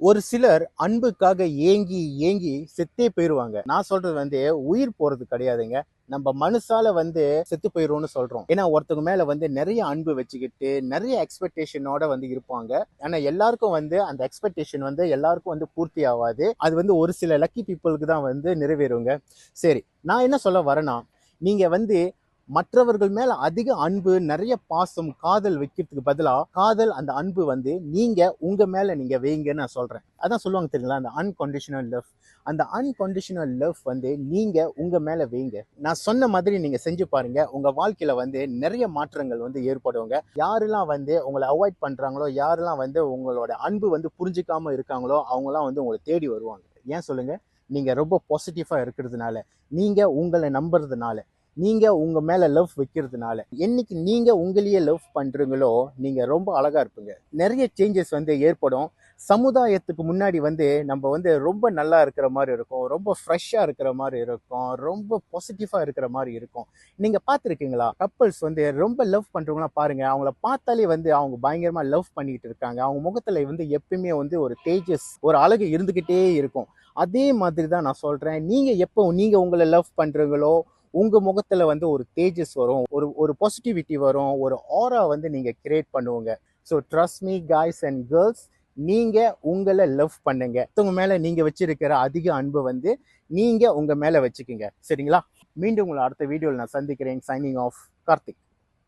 ஒரு சிலர் அன்புக்காக ஏங்கி ஏங்கி செத்தே போயிருவாங்க. நான் சொல்றது உயிர் போறது கிடையாதுங்க. நம்ம மனசால செத்து போயிருவோம்னு சொல்றோம். ஏன்னா ஒருத்தவங்க மேல நிறைய அன்பு வச்சுக்கிட்டு நிறைய எக்ஸ்பெக்டேஷனோட இருப்பாங்க. ஆனா எல்லாருக்கும் அந்த எக்ஸ்பெக்டேஷன் எல்லாருக்கும் பூர்த்தி ஆகாது. அது ஒரு சில லக்கி பீப்புளுக்கு தான் நிறைவேறுங்க. சரி, நான் என்ன சொல்ல வரேன்னா, நீங்க மற்றவர்கள் மேல அதிக அன்பு, நிறைய பாசம், காதல் வைக்கிறதுக்கு பதிலா காதல் அந்த அன்பு நீங்க உங்க மேல நீங்க வைங்கன்னு நான் சொல்றேன். அதான் சொல்லுவாங்க தெரியுங்களா, அந்த அன்கண்டிஷனல் லவ். அந்த அன்கண்டிஷனல் லவ் நீங்க உங்க மேல வைங்க. நான் சொன்ன மாதிரி நீங்க செஞ்சு பாருங்க. உங்க வாழ்க்கையில நிறைய மாற்றங்கள் ஏற்படுங்க. யாரெல்லாம் உங்களை அவாய்ட் பண்றாங்களோ, யாரெல்லாம் உங்களோட அன்பு புரிஞ்சுக்காம இருக்காங்களோ, அவங்கலாம் உங்களை தேடி வருவாங்க. ஏன் சொல்லுங்க? நீங்க ரொம்ப பாசிட்டிவா இருக்கிறதுனால, நீங்க உங்களை நம்புறதுனால, நீங்க உங்க மேல லவ் வைக்கிறதுனால. என்னைக்கு நீங்க உங்களையே லவ் பண்றீங்களோ, நீங்க ரொம்ப அழகா இருப்பீங்க. நிறைய சேஞ்சஸ் ஏற்படும். சமுதாயத்துக்கு முன்னாடி நம்ம ரொம்ப நல்லா இருக்கிற மாதிரி இருக்கும், ரொம்ப ஃப்ரெஷ்ஷா இருக்கிற மாதிரி இருக்கும், ரொம்ப பாசிட்டிவா இருக்கிற மாதிரி இருக்கும். நீங்க பார்த்துருக்கீங்களா? கப்பல்ஸ் ரொம்ப லவ் பண்றவங்களாம் பாருங்க, அவங்கள பார்த்தாலே அவங்க பயங்கரமா லவ் பண்ணிட்டு இருக்காங்க. அவங்க முகத்துல எப்பயுமே ஒரு தேஜஸ், ஒரு அழகு இருந்துகிட்டே இருக்கும். அதே மாதிரி தான் நான் சொல்றேன். நீங்க எப்போ நீங்க உங்களை லவ் பண்றீங்களோ, உங்க முகத்துல ஒரு தேஜஸ் வரும், ஒரு ஒரு பாசிட்டிவிட்டி வரும், ஒரு ஆரா நீங்க கிரியேட் பண்ணுவீங்க. So trust me guys and girls, நீங்க உங்களை லவ் பண்ணுங்க. உங்க மேல நீங்க வச்சிருக்கிற அதிக அன்பு நீங்க உங்க மேல வச்சுக்கோங்க. சரிங்களா? மீண்டும் உங்களை அடுத்த வீடியோவில் நான் சந்திக்கிறேன். Signing off, Karthik.